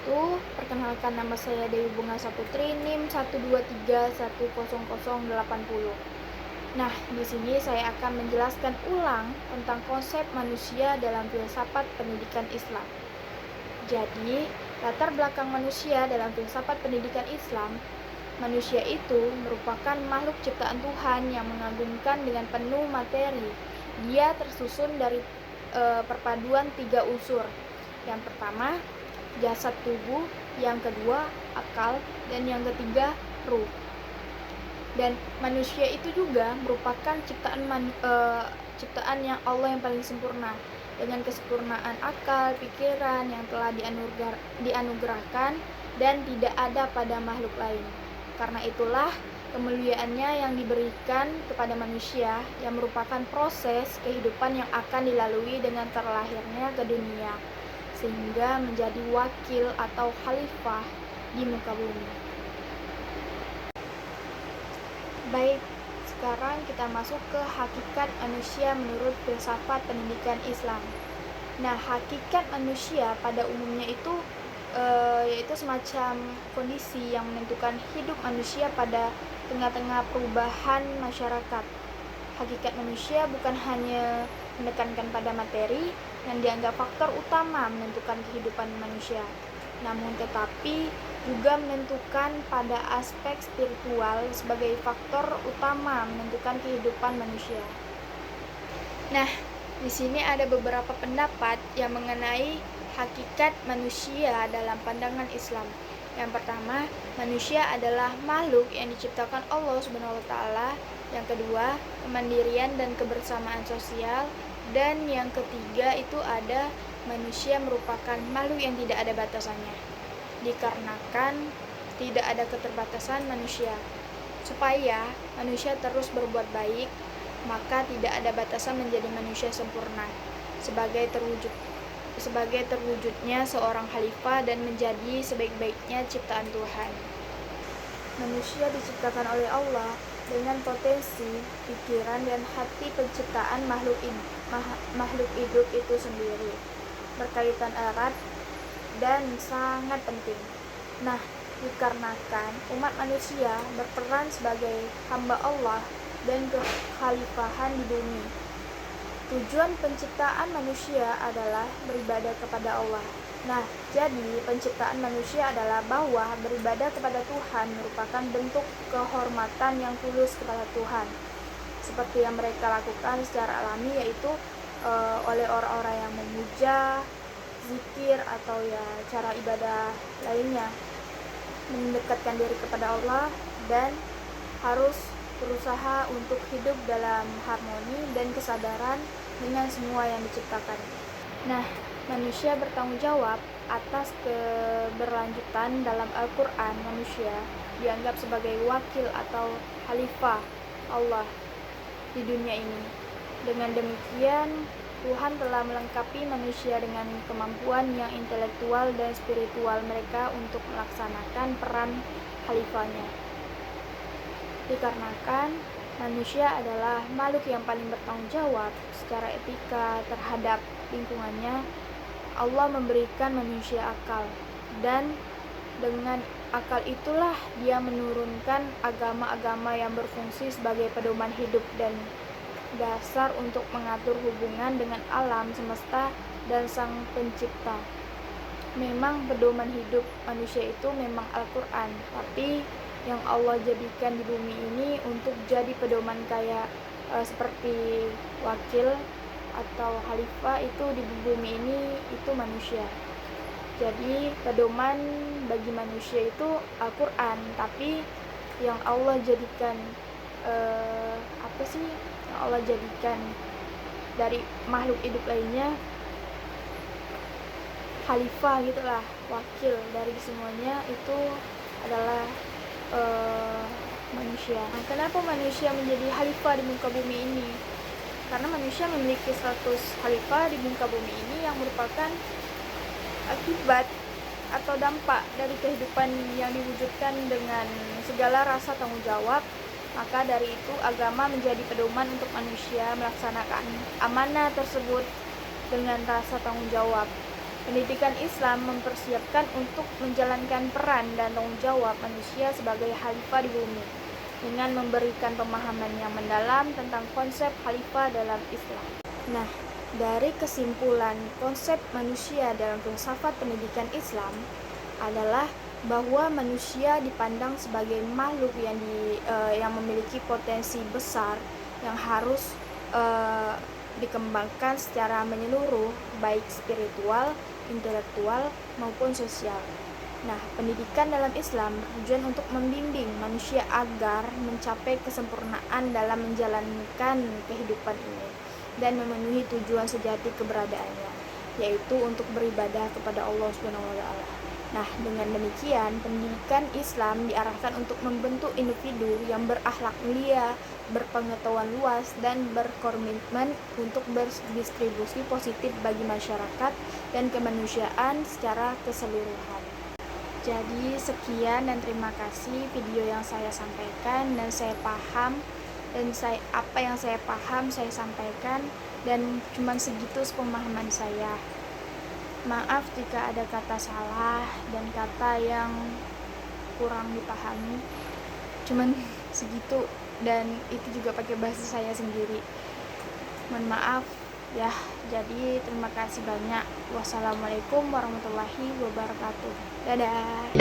wabarakatuh. Perkenalkan, nama saya Dewi Bunga Saputri, NIM 123100080. Nah, di sini saya akan menjelaskan ulang tentang konsep manusia dalam filsafat pendidikan Islam. Jadi, latar belakang manusia dalam filsafat pendidikan Islam, manusia itu merupakan makhluk ciptaan Tuhan yang mengagumkan dengan penuh materi. Dia tersusun dari perpaduan 3 unsur. Yang pertama, jasad tubuh, yang kedua akal, dan yang ketiga ruh. Dan manusia itu juga merupakan ciptaan yang Allah yang paling sempurna, dengan kesempurnaan akal, pikiran yang telah dianugerahkan dan tidak ada pada makhluk lain. Karena itulah kemuliaannya yang diberikan kepada manusia, yang merupakan proses kehidupan yang akan dilalui dengan terlahirnya ke dunia, sehingga menjadi wakil atau khalifah di muka bumi. Baik, sekarang kita masuk ke hakikat manusia menurut filsafat pendidikan Islam. Nah, hakikat manusia pada umumnya itu yaitu semacam kondisi yang menentukan hidup manusia pada tengah-tengah perubahan masyarakat. Hakikat manusia bukan hanya menekankan pada materi yang dianggap faktor utama menentukan kehidupan manusia, namun tetapi juga menentukan pada aspek spiritual sebagai faktor utama menentukan kehidupan manusia. Nah, di sini ada beberapa pendapat yang mengenai hakikat manusia dalam pandangan Islam. Yang pertama, manusia adalah makhluk yang diciptakan Allah Subhanahu wa taala. Yang kedua, kemandirian dan kebersamaan sosial. Dan yang ketiga itu ada manusia merupakan makhluk yang tidak ada batasannya. Dikarenakan tidak ada keterbatasan manusia. Supaya manusia terus berbuat baik, maka tidak ada batasan menjadi manusia sempurna sebagai terwujudnya seorang khalifah dan menjadi sebaik-baiknya ciptaan Tuhan. Manusia diciptakan oleh Allah dengan potensi, pikiran, dan hati penciptaan makhluk hidup itu sendiri, berkaitan erat dan sangat penting. Nah, dikarenakan umat manusia berperan sebagai hamba Allah dan kekhalifahan di bumi. Tujuan penciptaan manusia adalah beribadah kepada Allah. Nah, jadi penciptaan manusia adalah bahwa beribadah kepada Tuhan merupakan bentuk kehormatan yang tulus kepada Tuhan, seperti yang mereka lakukan secara alami, yaitu oleh orang-orang yang memuja, zikir, atau ya cara ibadah lainnya, mendekatkan diri kepada Allah dan harus berusaha untuk hidup dalam harmoni dan kesadaran dengan semua yang diciptakan. Nah, manusia bertanggung jawab atas keberlanjutan dalam Al-Quran. Manusia dianggap sebagai wakil atau khalifah Allah di dunia ini. Dengan demikian, Tuhan telah melengkapi manusia dengan kemampuan yang intelektual dan spiritual mereka untuk melaksanakan peran khalifahnya. Dikarenakan manusia adalah makhluk yang paling bertanggung jawab secara etika terhadap lingkungannya, Allah memberikan manusia akal, dan dengan akal itulah dia menurunkan agama-agama yang berfungsi sebagai pedoman hidup dan dasar untuk mengatur hubungan dengan alam semesta dan sang pencipta. Memang pedoman hidup manusia itu memang Al-Quran, tapi yang Allah jadikan di bumi ini untuk jadi pedoman kayak seperti wakil atau khalifah itu di bumi ini itu manusia. Jadi pedoman bagi manusia itu Al-Quran, tapi yang Allah jadikan yang Allah jadikan dari makhluk hidup lainnya khalifah gitulah, wakil dari semuanya itu adalah manusia. Nah, kenapa manusia menjadi khalifah di muka bumi ini? Karena manusia memiliki status khalifah di muka bumi ini yang merupakan akibat atau dampak dari kehidupan yang diwujudkan dengan segala rasa tanggung jawab. Maka dari itu agama menjadi pedoman untuk manusia melaksanakan amanah tersebut dengan rasa tanggung jawab. Pendidikan Islam mempersiapkan untuk menjalankan peran dan tanggung jawab manusia sebagai khalifah di bumi, dengan memberikan pemahaman yang mendalam tentang konsep khalifah dalam Islam. Nah, dari kesimpulan konsep manusia dalam filsafat pendidikan Islam adalah bahwa manusia dipandang sebagai makhluk yang memiliki potensi besar yang harus dikembangkan secara menyeluruh, baik spiritual, intelektual, maupun sosial. Nah, pendidikan dalam Islam bertujuan untuk membimbing manusia agar mencapai kesempurnaan dalam menjalankan kehidupan ini dan memenuhi tujuan sejati keberadaannya, yaitu untuk beribadah kepada Allah SWT. Nah, dengan demikian, pendidikan Islam diarahkan untuk membentuk individu yang berakhlak mulia, berpengetahuan luas, dan berkomitmen untuk berdistribusi positif bagi masyarakat dan kemanusiaan secara keseluruhan. Jadi sekian dan terima kasih video yang saya sampaikan dan saya paham dan apa yang saya paham saya sampaikan, dan cuman segitu pemahaman saya. Maaf jika ada kata salah dan kata yang kurang dipahami, cuman segitu, dan itu juga pakai bahasa saya sendiri. Mohon maaf ya. Jadi terima kasih banyak. Wassalamualaikum warahmatullahi wabarakatuh. Dadah.